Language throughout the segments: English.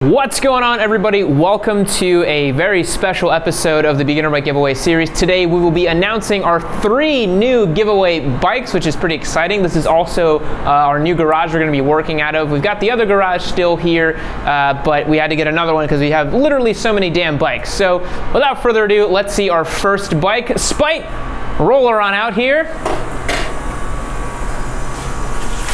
What's going on, everybody? Welcome to a very special episode of the Beginner Bike Giveaway series. Today we will be announcing our 3 new giveaway bikes, which is pretty exciting. This is also our new garage we're going to be working out of. We've got the other garage still here, but we had to get another one because we have literally so many damn bikes. So without further ado, let's see our first bike. Spite, roller on out here.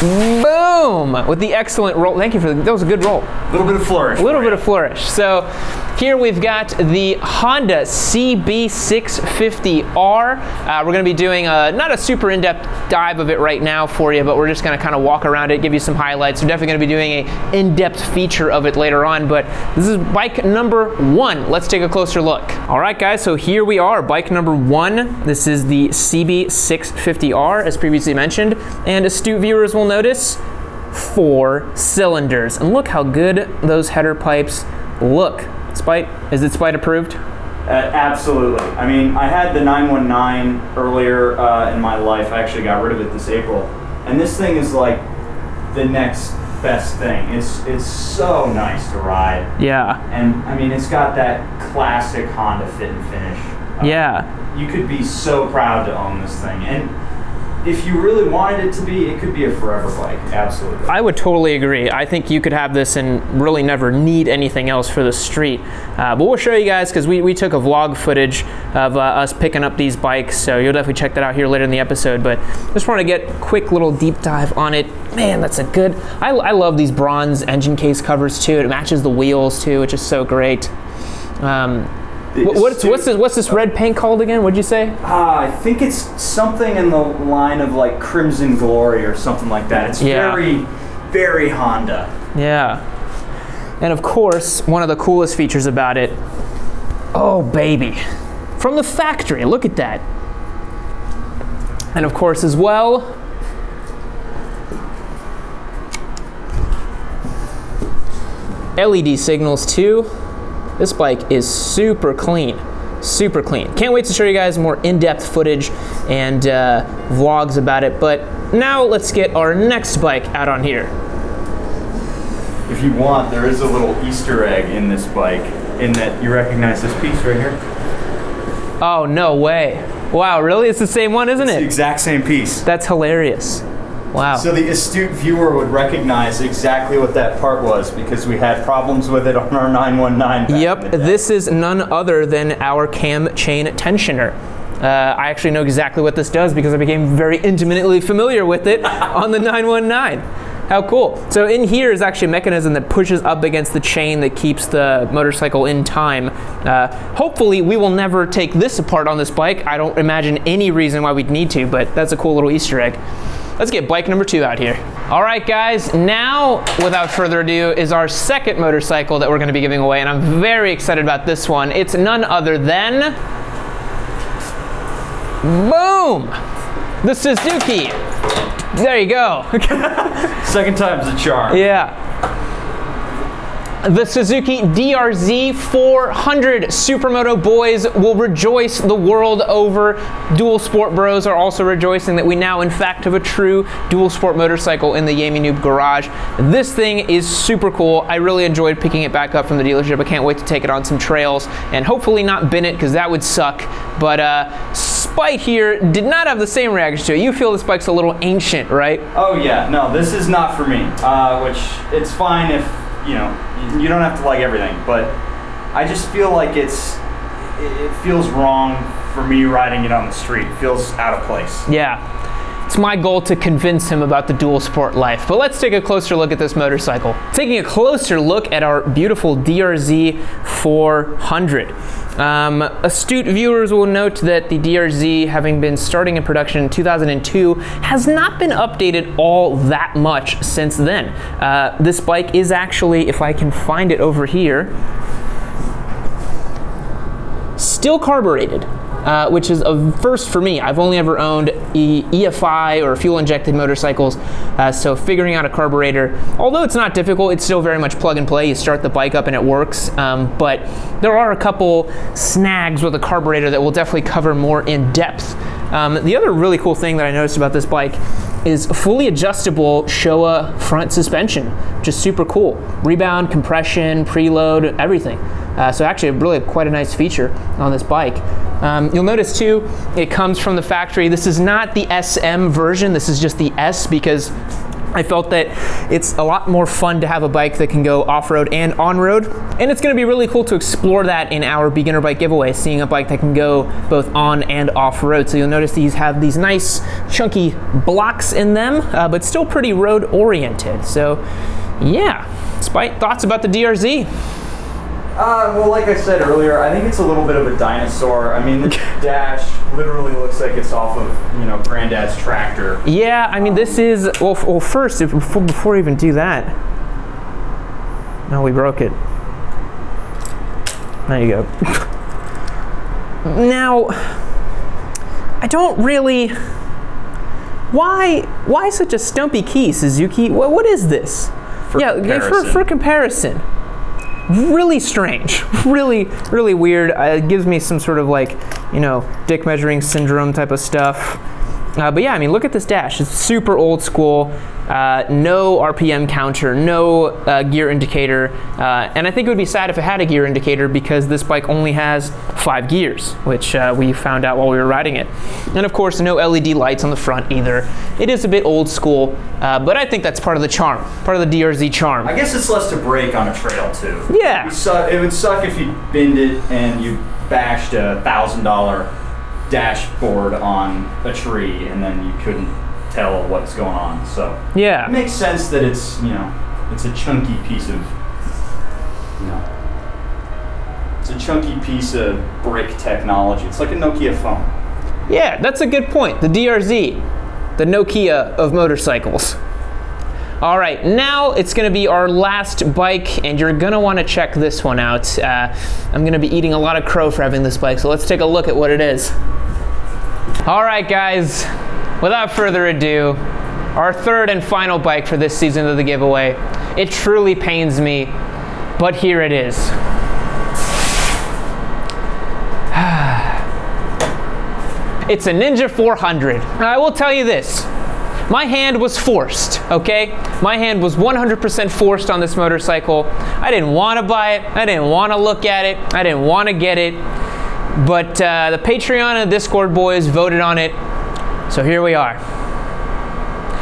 Boom! With the excellent roll. Thank you for that was a good roll. A little bit of flourish. A little bit of flourish. So here we've got the Honda CB650R. We're going to be doing not a super in-depth dive of it right now for you, but we're just going to kind of walk around it, give you some highlights. We're definitely going to be doing an in-depth feature of it later on, but this is bike number 1. Let's take a closer look. All right, guys, so here we are, bike number 1. This is the CB650R, as previously mentioned, and astute viewers will notice 4 cylinders. And look how good those header pipes look. Spite, is it Spite approved? Absolutely. I mean, I had the 919 earlier in my life. I actually got rid of it this April. And this thing is like the next best thing. It's so nice to ride. Yeah. And I mean, it's got that classic Honda fit and finish. Yeah. You could be so proud to own this thing. And if you really wanted it to be, it could be a forever bike, absolutely. I would totally agree. I think you could have this and really never need anything else for the street. But we'll show you guys, because we took a vlog footage of us picking up these bikes, so you'll definitely check that out here later in the episode. But just want to get a quick little deep dive on it. Man, that's a good, I love these bronze engine case covers too. It matches the wheels too, which is so great. What's this red paint called again? What'd you say? I think it's something in the line of like Crimson Glory or something like that. It's very, very Honda. Yeah. And of course, one of the coolest features about it, oh baby, from the factory, look at that. And of course as well, LED signals too. This bike is super clean, super clean. Can't wait to show you guys more in-depth footage and vlogs about it, but now let's get our next bike out on here. If you want, there is a little Easter egg in this bike, in that you recognize this piece right here. Oh, no way. Wow, really? It's the same one, isn't it? It's the exact same piece. That's hilarious. Wow. So the astute viewer would recognize exactly what that part was, because we had problems with it on our 919. Yep, this is none other than our cam chain tensioner. I actually know exactly what this does because I became very intimately familiar with it on the 919. How cool. So in here is actually a mechanism that pushes up against the chain that keeps the motorcycle in time. Hopefully we will never take this apart on this bike. I don't imagine any reason why we'd need to, but that's a cool little Easter egg. Let's get bike number 2 out here. All right, guys, now, without further ado, is our second motorcycle that we're gonna be giving away, and I'm very excited about this one. It's none other than, boom, the Suzuki. There you go. Second time's a charm. Yeah. The Suzuki DRZ400 Supermoto boys will rejoice the world over. Dual Sport bros are also rejoicing that we now, in fact, have a true dual sport motorcycle in the Yammie Noob garage. This thing is super cool. I really enjoyed picking it back up from the dealership. I can't wait to take it on some trails and hopefully not bin it, because that would suck. But Spite here did not have the same reaction to it. You feel this bike's a little ancient, right? Oh yeah, no, this is not for me, which it's fine if, you know, you don't have to like everything, but I just feel like it feels wrong for me riding it on the street. It feels out of place. Yeah. It's my goal to convince him about the dual sport life. But let's take a closer look at this motorcycle. Taking a closer look at our beautiful DRZ400. Astute viewers will note that the DRZ, having been starting in production in 2002, has not been updated all that much since then. This bike is actually, if I can find it over here, still carbureted. which is a first for me. I've only ever owned EFI or fuel-injected motorcycles, so figuring out a carburetor, although it's not difficult, it's still very much plug and play. You start the bike up and it works, but there are a couple snags with a carburetor that we'll definitely cover more in depth. The other really cool thing that I noticed about this bike is fully adjustable Showa front suspension, which is super cool. Rebound, compression, preload, everything. So actually really quite a nice feature on this bike. You'll notice too, it comes from the factory. This is not the SM version, this is just the S, because I felt that it's a lot more fun to have a bike that can go off-road and on-road. And it's gonna be really cool to explore that in our beginner bike giveaway, seeing a bike that can go both on and off-road. So you'll notice these have these nice chunky blocks in them, but still pretty road-oriented. So yeah, Spite, thoughts about the DRZ? Well, like I said earlier, I think it's a little bit of a dinosaur. I mean, the dash literally looks like it's off of, you know, Granddad's tractor. Yeah, I mean, this is, well first, before we even do that, no, we broke it. There you go. Now, I don't really, why such a stumpy key, Suzuki? What is this? For comparison. Really strange, really weird. It gives me some sort of like, you know, dick measuring syndrome type of stuff. But yeah, I mean, look at this dash. It's super old school. No RPM counter, no gear indicator. And I think it would be sad if it had a gear indicator, because this bike only has 5 gears, which we found out while we were riding it. And of course, no LED lights on the front either. It is a bit old school, but I think that's part of the charm, part of the DRZ charm. I guess it's less to break on a trail too. Yeah. It would suck if you binned it and you bashed a $1,000 dashboard on a tree and then you couldn't tell what's going on. So yeah, it makes sense that it's, you know, it's a chunky piece of, you know, it's a chunky piece of brick technology. It's like a Nokia phone. Yeah, that's a good point. The DRZ, the Nokia of motorcycles. All right, now it's gonna be our last bike, and you're gonna wanna check this one out. I'm gonna be eating a lot of crow for having this bike, so let's take a look at what it is. All right, guys, without further ado, our third and final bike for this season of the giveaway. It truly pains me, but here it is. It's a Ninja 400. Now, I will tell you this. My hand was forced, okay? My hand was 100% forced on this motorcycle. I didn't want to buy it. I didn't want to look at it. I didn't want to get it. But the Patreon and Discord boys voted on it. So here we are.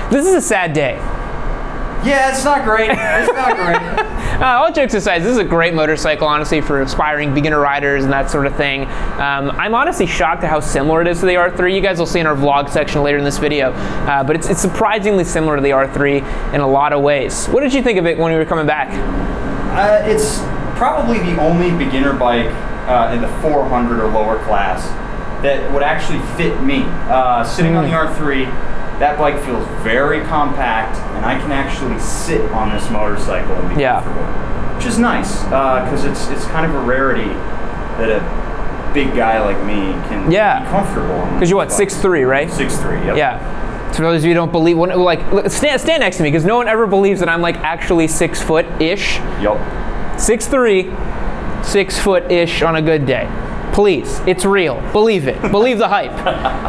This is a sad day. Yeah, it's not great. It's not great. All jokes aside, this is a great motorcycle, honestly, for aspiring beginner riders and that sort of thing. I'm honestly shocked at how similar it is to the R3. You guys will see in our vlog section later in this video. But it's surprisingly similar to the R3 in a lot of ways. What did you think of it when we were coming back? It's probably the only beginner bike in the 400 or lower class that would actually fit me. Sitting on the R3, that bike feels very compact, and I can actually sit on this motorcycle and be comfortable, which is nice, because it's kind of a rarity that a big guy like me can be comfortable. Because you're what, 6'3", right? 6'3", yep. Yeah. So for those of you who don't believe, like, stand next to me, because no one ever believes that I'm like actually 6 foot-ish. Yup. 6'3", 6 foot-ish on a good day. Please, it's real. Believe it. Believe the hype.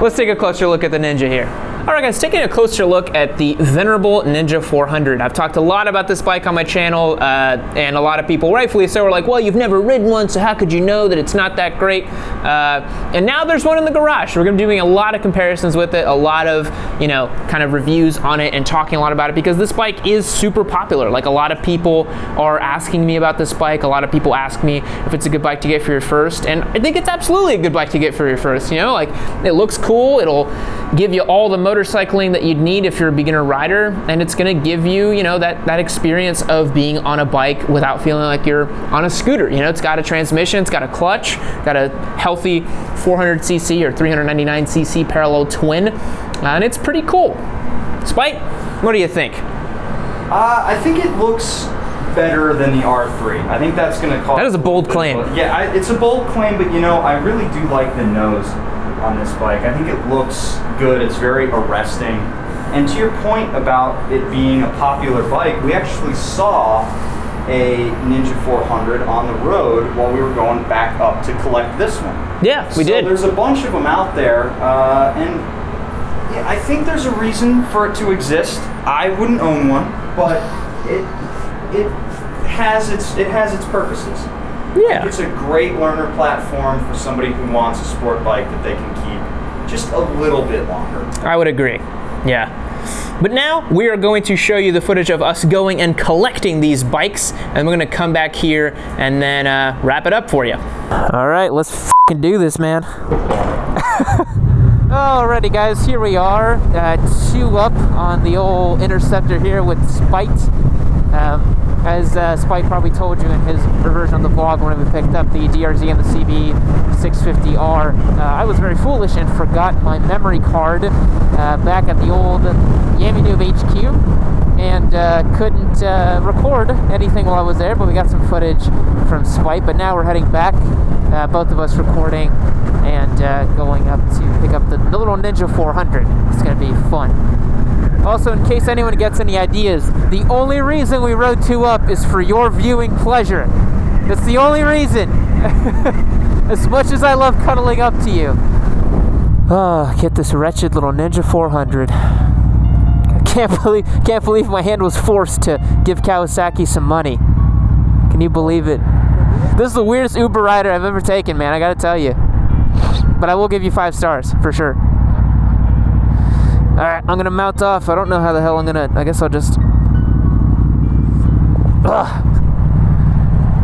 Let's take a closer look at the Ninja here. All right, guys, taking a closer look at the venerable Ninja 400. I've talked a lot about this bike on my channel, and a lot of people, rightfully so, are like, well, you've never ridden one, so how could you know that it's not that great? And now there's one in the garage. We're gonna be doing a lot of comparisons with it, a lot of, you know, kind of reviews on it and talking a lot about it, because this bike is super popular. Like, a lot of people are asking me about this bike. A lot of people ask me if it's a good bike to get for your first, and I think it's absolutely a good bike to get for your first. You know, like, it looks cool. It'll give you all the motorcycling that you'd need if you're a beginner rider, and it's gonna give you, you know, that experience of being on a bike without feeling like you're on a scooter. You know, it's got a transmission, it's got a clutch, got a healthy 400cc or 399cc parallel twin, and it's pretty cool. Spite, what do you think? I think it looks better than the R3. I think that's gonna cause... That is a bold claim. Yeah, it's a bold claim, but you know, I really do like the nose on this bike. I think it looks good. It's very arresting. And to your point about it being a popular bike, we actually saw a Ninja 400 on the road while we were going back up to collect this one. Yeah, we did. There's a bunch of them out there, and yeah, I think there's a reason for it to exist. I wouldn't own one, but it has its purposes. Yeah. It's a great learner platform for somebody who wants a sport bike that they can keep just a little bit longer. I would agree. Yeah. But now we are going to show you the footage of us going and collecting these bikes, and we're going to come back here and then wrap it up for you. All right, let's f***ing do this, man. Alrighty, guys, here we are, 2 up on the old Interceptor here with Spite. As Spite probably told you in his version of the vlog when we picked up the DRZ and the CB650R, I was very foolish and forgot my memory card back at the old Yammie Noob HQ, and couldn't record anything while I was there, but we got some footage from Spite. But now we're heading back, both of us recording, and going up to pick up the little Ninja 400. It's going to be fun. Also, in case anyone gets any ideas, the only reason we rode 2 up is for your viewing pleasure. That's the only reason. As much as I love cuddling up to you. Oh, get this wretched little Ninja 400. I can't believe my hand was forced to give Kawasaki some money. Can you believe it? This is the weirdest Uber rider I've ever taken, man, I gotta tell you. But I will give you 5 stars, for sure. Alright, I'm gonna mount off. I don't know how the hell I'm gonna... I guess I'll just... Ugh.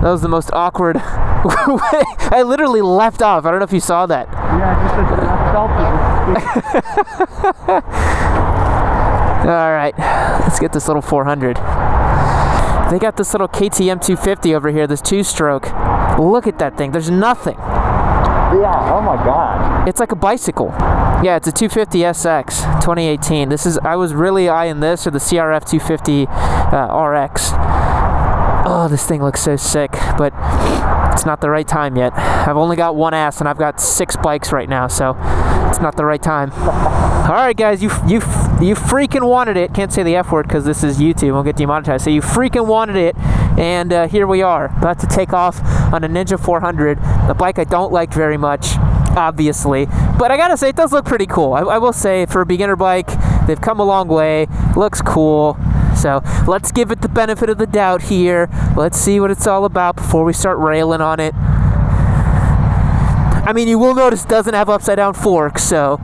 That was the most awkward... I literally left off. I don't know if you saw that. Yeah, I just felt it. Alright, let's get this little 400. They got this little KTM 250 over here, this 2-stroke. Look at that thing. There's nothing. Yeah, oh my god. It's like a bicycle. Yeah, it's a 250 SX 2018. This is, I was really eyeing this or the CRF 250 RX. Oh, this thing looks so sick, but it's not the right time yet. I've only got 1 ass and I've got 6 bikes right now, so it's not the right time. All right, guys, you freaking wanted it. Can't say the F word because this is YouTube. We'll get demonetized. So you freaking wanted it, and here we are, about to take off on a Ninja 400, a bike I don't like very much, obviously, but I gotta say it does look pretty cool. I will say, for a beginner bike, they've come a long way. Looks cool. So let's give it the benefit of the doubt here. Let's see what it's all about before we start railing on it. I mean, you will notice it doesn't have upside down forks, so.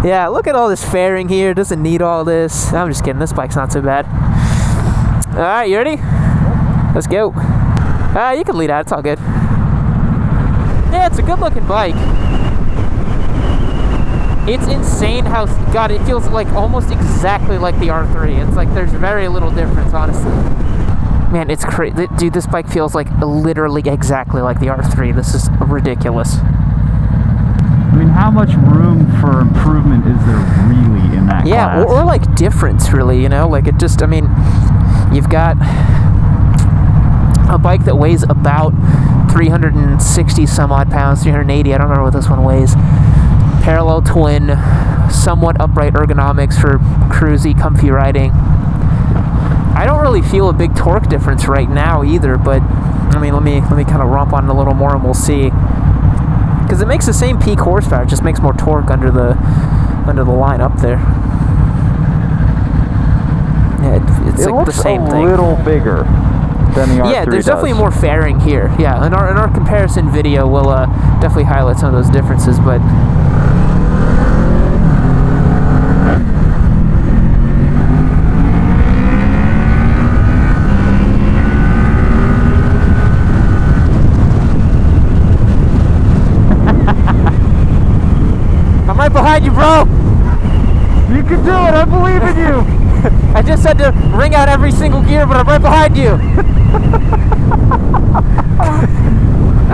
Yeah, look at all this fairing here. It doesn't need all this. I'm just kidding. This bike's not so bad. All right, you ready? Let's go. You can lead out. It's all good. Yeah, it's a good-looking bike. It's insane how, God, it feels like almost exactly like the R3. It's like there's very little difference, honestly. Man, it's crazy. Dude, this bike feels like literally exactly like the R3. This is ridiculous. I mean, how much room for improvement is there really in that class? Yeah, or like difference, really, you know? Like, it just, I mean, you've got a bike that weighs about 360 some odd pounds, 380, I don't remember what this one weighs. Parallel twin, somewhat upright ergonomics for cruisy, comfy riding. I don't really feel a big torque difference right now either, but I mean, let me kind of romp on it a little more and we'll see. Because it makes the same peak horsepower, it just makes more torque under the line up there. Yeah, it's like the same thing. It looks a little bigger than the R3 Yeah, there's does. definitely more fairing here. Yeah, in our comparison video, we'll definitely highlight some of those differences, but. I'm right behind you, bro! You can do it, I believe in you! I just had to ring out every single gear, but I'm right behind you!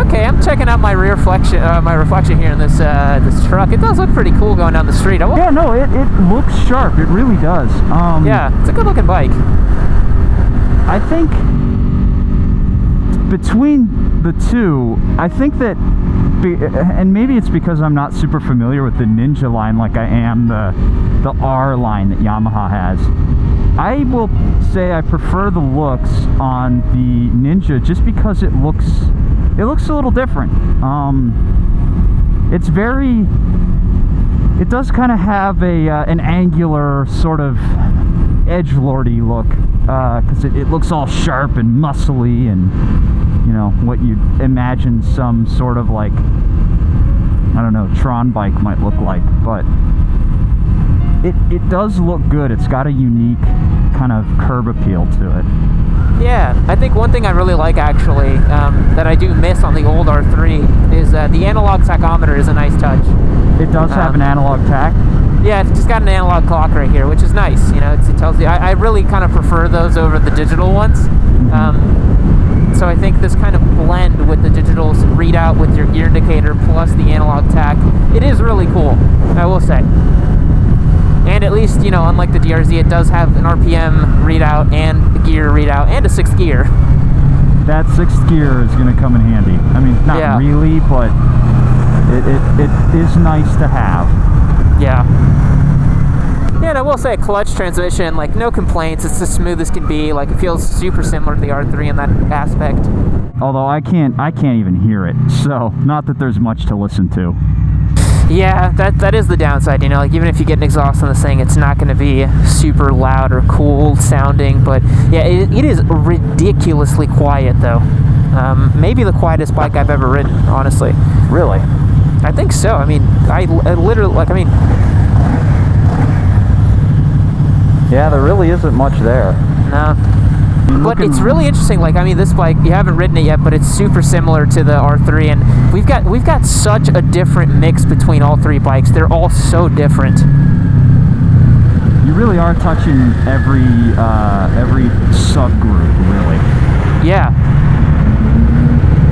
Okay, I'm checking out my reflection here in this this truck. It does look pretty cool going down the street. Yeah, no, it looks sharp, it really does. Yeah, it's a good looking bike. I think between the two, I think that, and maybe it's because I'm not super familiar with the Ninja line like I am the R line that Yamaha has. I will say I prefer the looks on the Ninja just because it looks a little different. It's very, it does kind of have an angular sort of edgelordy look, because it looks all sharp and muscly and, you know, what you'd imagine some sort of like, I don't know, Tron bike might look like, but it does look good. It's got a unique kind of curb appeal to it. Yeah, I think one thing I really like actually, that I do miss on the old R3 is the analog tachometer is a nice touch. It does have an analog tach? Yeah, it's just got an analog clock right here, which is nice. You know, it tells you. I really kind of prefer those over the digital ones. So I think this kind of blend with the digital readout with your gear indicator plus the analog tach, it is really cool, I will say. And at least, you know, unlike the DRZ, it does have an RPM readout and a gear readout and a 6th gear. That 6th gear is going to come in handy. I mean, not really, but it is nice to have. Yeah. Yeah, and I will say a clutch transmission, like no complaints. It's as smooth as can be. Like it feels super similar to the R3 in that aspect. Although I can't even hear it. So not that there's much to listen to. Yeah, that is the downside, you know, like even if you get an exhaust on this thing, it's not going to be super loud or cool sounding, but yeah, it is ridiculously quiet though. Maybe the quietest bike I've ever ridden, honestly. Really? I think so. I mean, I literally, like, I mean... Yeah, there really isn't much there. No. But it's really interesting, like, I mean, this bike, you haven't ridden it yet, but it's super similar to the R3, and we've got such a different mix between all three bikes. They're all so different. You really are touching every subgroup, really. Yeah.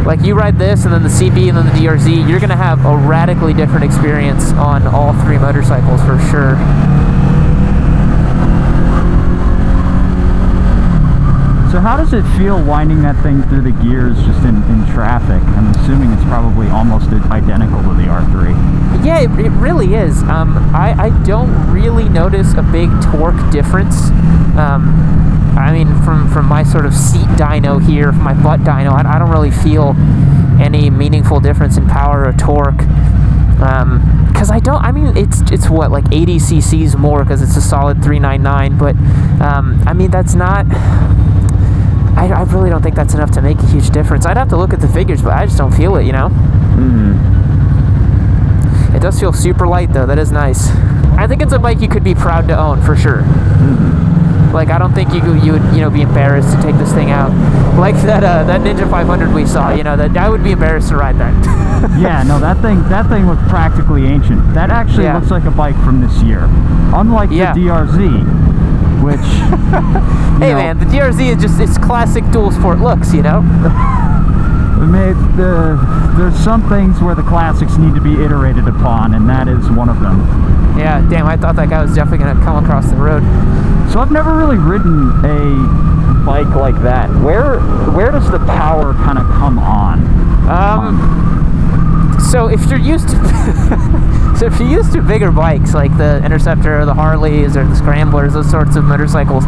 Like, you ride this, and then the CB, and then the DRZ, you're going to have a radically different experience on all three motorcycles, for sure. So how does it feel winding that thing through the gears just in traffic? I'm assuming it's probably almost identical to the R3. Yeah, it really is. I don't really notice a big torque difference. I mean, from my sort of seat dyno here, from my butt dyno, I don't really feel any meaningful difference in power or torque. Because I mean, it's what, like 80 cc's more because it's a solid 399, but I mean, that's not... I really don't think that's enough to make a huge difference. I'd have to look at the figures, but I just don't feel it, you know? Mm-hmm. It does feel super light, though. That is nice. I think it's a bike you could be proud to own, for sure. Mm-hmm. Like, I don't think you would, you know, be embarrassed to take this thing out. Like that Ninja 500 we saw, you know, that I would be embarrassed to ride that. Yeah, no, that thing looked practically ancient. That actually looks like a bike from this year. Unlike the DRZ. Which, hey man, the DRZ is just, it's classic dual sport looks, you know? There's some things where the classics need to be iterated upon, and that is one of them. Yeah, damn, I thought that guy was definitely going to come across the road. So I've never really ridden a bike like that. Where does the power kind of come on? So if you're used to bigger bikes like the Interceptor or the Harleys or the Scramblers, those sorts of motorcycles,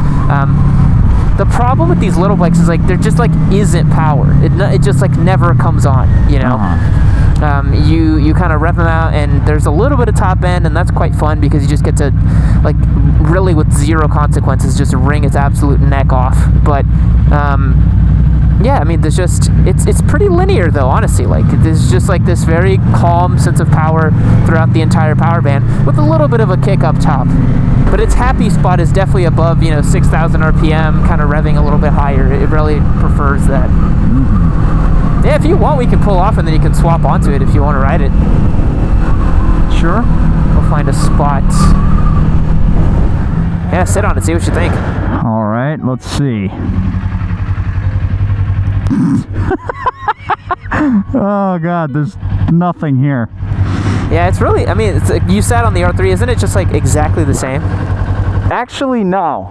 the problem with these little bikes is like there just like isn't power. It just like never comes on, you know. You kind of rev them out, and there's a little bit of top end, and that's quite fun because you just get to like really with zero consequences just wring its absolute neck off. But yeah, I mean, there's just, it's pretty linear though, honestly. Like, there's just like this very calm sense of power throughout the entire power band with a little bit of a kick up top. But its happy spot is definitely above, you know, 6,000 RPM, kind of revving a little bit higher. It really prefers that. Yeah, if you want, we can pull off and then you can swap onto it if you want to ride it. Sure. We'll find a spot. Yeah, sit on it, see what you think. All right, let's see. Oh god, there's nothing here. Yeah, it's really, I mean, you sat on the R3, isn't it just like exactly the same? Actually, no.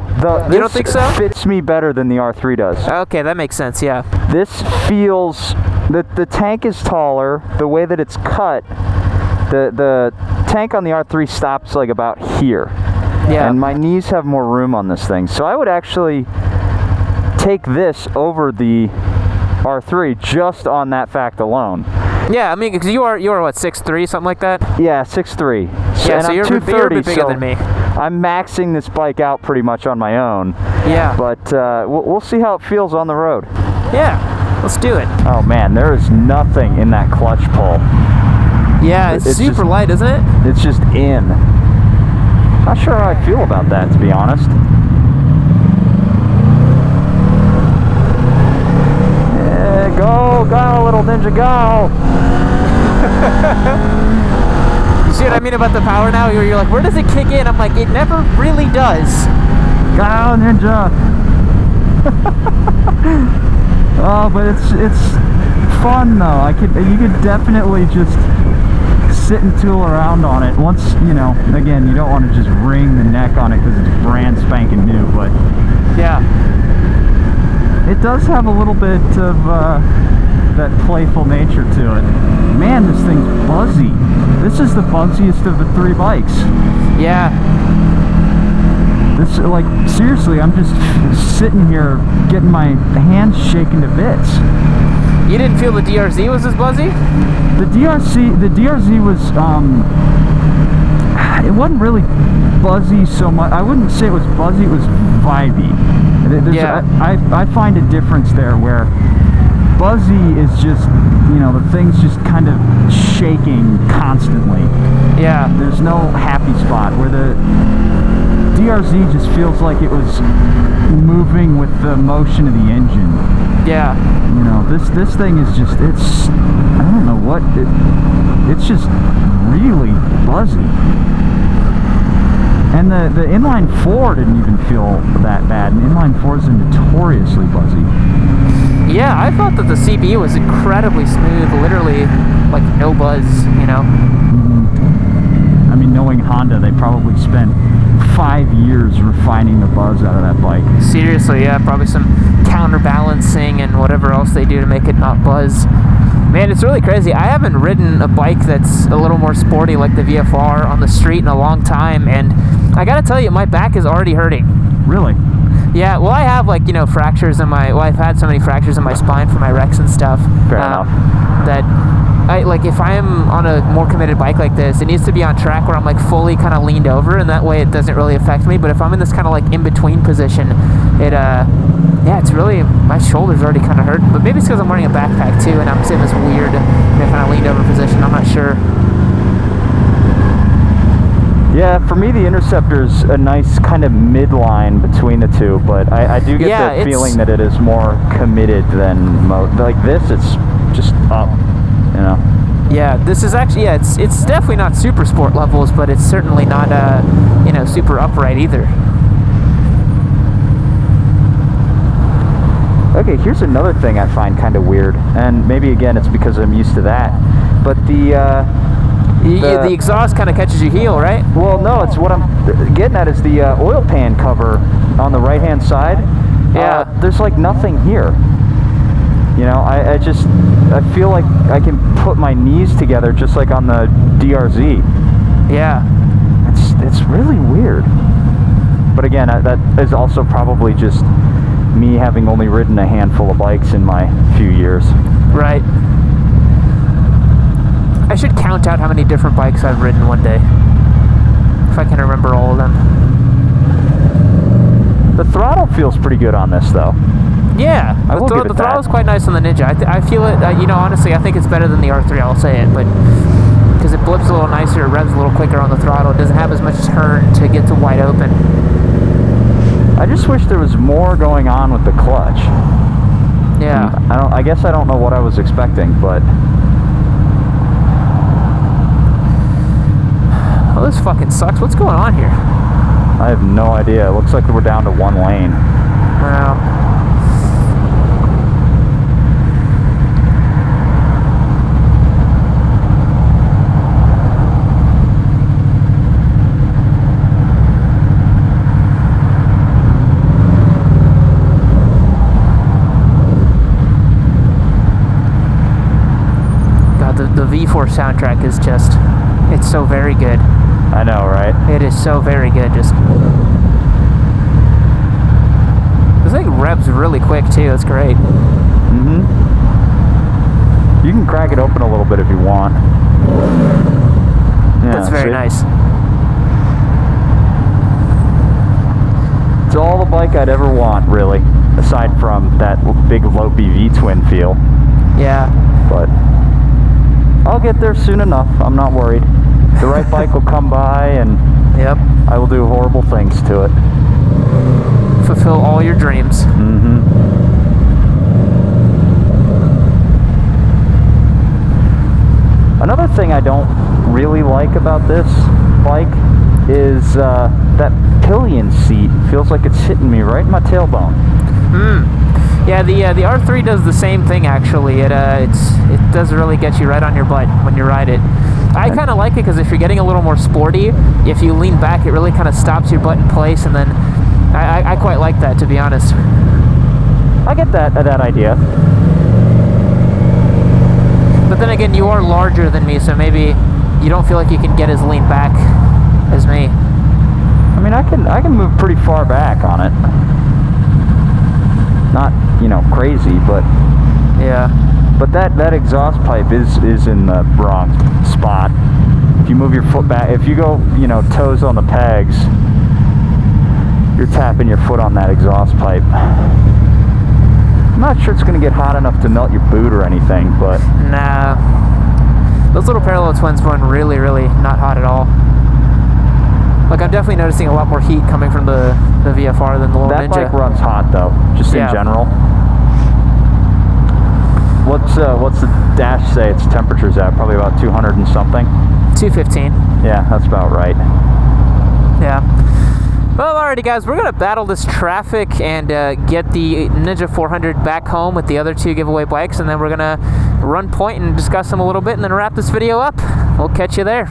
You don't think so? Fits me better than the R3 does. Okay, that makes sense, yeah. This feels The tank is taller. The way that it's cut, the tank on the R3 stops like about here. Yeah. And my knees have more room on this thing. So I would actually take this over the R3 just on that fact alone. Yeah, I mean, because you are what, 6'3", something like that? Yeah, 6'3". Yeah, so I'm you're a bit bigger than me. I'm maxing this bike out pretty much on my own. Yeah. But we'll see how it feels on the road. Yeah, let's do it. Oh man, there is nothing in that clutch pull. Yeah, it's super just light, isn't it? It's just in. Not sure how I feel about that, to be honest. Yeah, go, little ninja, go! You see what I mean about the power now? You're like, where does it kick in? I'm like, it never really does. Go, ninja! Oh, but it's fun though. You could definitely just sit and tool around on it. Once, you know, again, you don't want to just wring the neck on it because it's brand spanking new, but yeah, it does have a little bit of that playful nature to it. Man, this thing's buzzy. This is the buzziest of the 3 bikes. Yeah. This, like, seriously, I'm just sitting here getting my hands shaken to bits. You didn't feel the DRZ was as buzzy? The DRZ was, it wasn't really buzzy so much. I wouldn't say it was buzzy, it was vibey. Yeah. I find a difference there where buzzy is just, you know, the thing's just kind of shaking constantly. Yeah. There's no happy spot, where the DRZ just feels like it was moving with the motion of the engine. Yeah. You know, this thing is just, it's, I don't know what, it's just really buzzy. And the inline 4 didn't even feel that bad, and inline 4s are notoriously buzzy. Yeah, I thought that the CB was incredibly smooth, literally like no buzz, you know? I mean, knowing Honda, they probably spent 5 years refining the buzz out of that bike. Seriously, yeah, probably some counterbalancing and whatever else they do to make it not buzz. Man, it's really crazy. I haven't ridden a bike that's a little more sporty like the VFR on the street in a long time, and I gotta tell you, my back is already hurting. Really? Yeah, well, I have, like, you know, fractures in my, well, I've had so many fractures in my spine from my wrecks and stuff. Fair enough. That like, if I'm on a more committed bike like this, it needs to be on track where I'm like fully kind of leaned over, and that way it doesn't really affect me. But if I'm in this kind of like in-between position, it yeah, it's really, my shoulders already kind of hurt. But maybe it's because I'm wearing a backpack too, and I'm in this weird, you know, kind of leaned over position. I'm not sure. Yeah, for me the Interceptor's a nice kind of midline between the two, but I do get the feeling that it is more committed than like this. It's just up, you know. Yeah, this is actually, yeah, it's definitely not super sport levels, but it's certainly not you know, super upright either. Okay, here's another thing I find kind of weird, and maybe again it's because I'm used to that, but the exhaust kind of catches your heel, right? Well, no, it's what I'm getting at is the oil pan cover on the right-hand side. Yeah. There's like nothing here. You know, I feel like I can put my knees together just like on the DRZ. Yeah. It's really weird. But again, that is also probably just me having only ridden a handful of bikes in my few years. Right. I should count out how many different bikes I've ridden one day, if I can remember all of them. The throttle feels pretty good on this, though. Yeah, the throttle's quite nice on the Ninja. I feel it, you know, honestly, I think it's better than the R3, I'll say it, but because it blips a little nicer, it revs a little quicker on the throttle, it doesn't have as much turn to get to wide open. I just wish there was more going on with the clutch. Yeah. I guess I don't know what I was expecting, but... Oh, this fucking sucks. What's going on here? I have no idea. It looks like we're down to one lane. Wow. soundtrack is just, it's so very good. I know, right? It is so very good. Just, this thing revs really quick too. It's great. Mm-hmm. You can crack it open a little bit if you want. Yeah, that's very nice. It's all the bike I'd ever want, really, aside from that big Lopi V-twin feel. Yeah. But I'll get there soon enough. I'm not worried. The right bike will come by, and yep, I will do horrible things to it. Fulfill all your dreams. Mm-hmm. Another thing I don't really like about this bike is that pillion seat feels like it's hitting me right in my tailbone. Yeah, the R3 does the same thing actually. It does really get you right on your butt when you ride it. I kind of like it because if you're getting a little more sporty, if you lean back, it really kind of stops your butt in place, and then I quite like that, to be honest. I get that idea. But then again, you are larger than me, so maybe you don't feel like you can get as lean back as me. I mean, I can move pretty far back on it. Not, you know, crazy, but yeah. But that exhaust pipe is in the wrong spot. If you move your foot back, if you go, you know, toes on the pegs, you're tapping your foot on that exhaust pipe. I'm not sure it's going to get hot enough to melt your boot or anything, but nah. Those little parallel twins run really, really not hot at all. Like, I'm definitely noticing a lot more heat coming from the VFR than the little that Ninja. bike runs hot though, just in general. What's the dash say its temperature's at? Probably about 200 and something. 215. Yeah, that's about right. Yeah. Well, alrighty guys, we're gonna battle this traffic and get the Ninja 400 back home with the other two giveaway bikes, and then we're gonna run point and discuss them a little bit and then wrap this video up. We'll catch you there.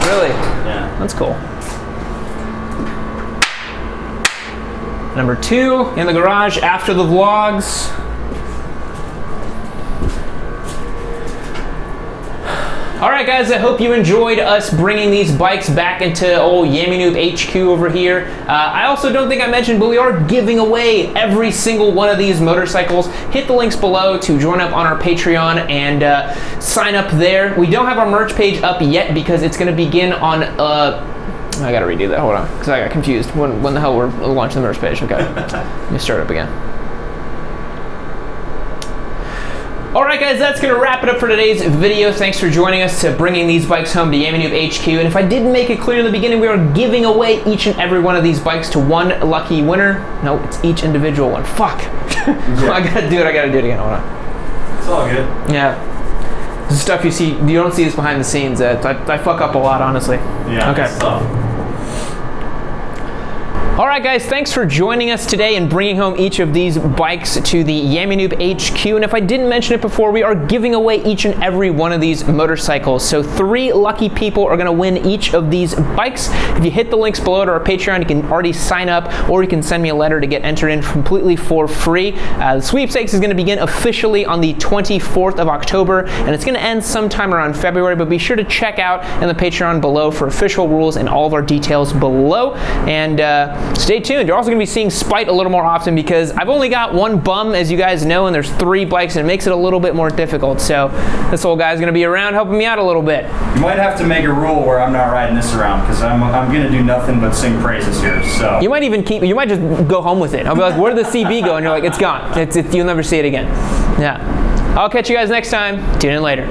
Really? Yeah. That's cool. Number 2 in the garage after the vlogs. Alright guys, I hope you enjoyed us bringing these bikes back into old Yammie Noob HQ over here. I also don't think I mentioned, but we are giving away every single one of these motorcycles. Hit the links below to join up on our Patreon and sign up there. We don't have our merch page up yet because it's going to begin on... I gotta redo that, hold on, because I got confused. When the hell we're launching the merch page? Okay, let me start up again. Alright guys, that's going to wrap it up for today's video. Thanks for joining us to bringing these bikes home to Yammie Noob HQ. And if I didn't make it clear in the beginning, we are giving away each and every one of these bikes to one lucky winner. No, it's each individual one. Fuck. Yeah. I gotta do it again. Hold on. It's all good. Yeah. This is stuff you see, you don't see this behind the scenes. I fuck up a lot, honestly. Yeah, okay. It's tough. Alright guys, thanks for joining us today and bringing home each of these bikes to the Yammie Noob HQ. And if I didn't mention it before, we are giving away each and every one of these motorcycles. So 3 lucky people are going to win each of these bikes. If you hit the links below to our Patreon, you can already sign up, or you can send me a letter to get entered in completely for free. The sweepstakes is going to begin officially on the 24th of October, and it's going to end sometime around February, but be sure to check out in the Patreon below for official rules and all of our details below. And stay tuned. You're also going to be seeing Spite a little more often because I've only got one bum, as you guys know, and there's 3 bikes, and it makes it a little bit more difficult. So this old guy's going to be around helping me out a little bit. You might have to make a rule where I'm not riding this around because I'm going to do nothing but sing praises here. So you might even you might just go home with it. I'll be like, where did the CB go? And you're like, it's gone. You'll never see it again. Yeah. I'll catch you guys next time. Tune in later.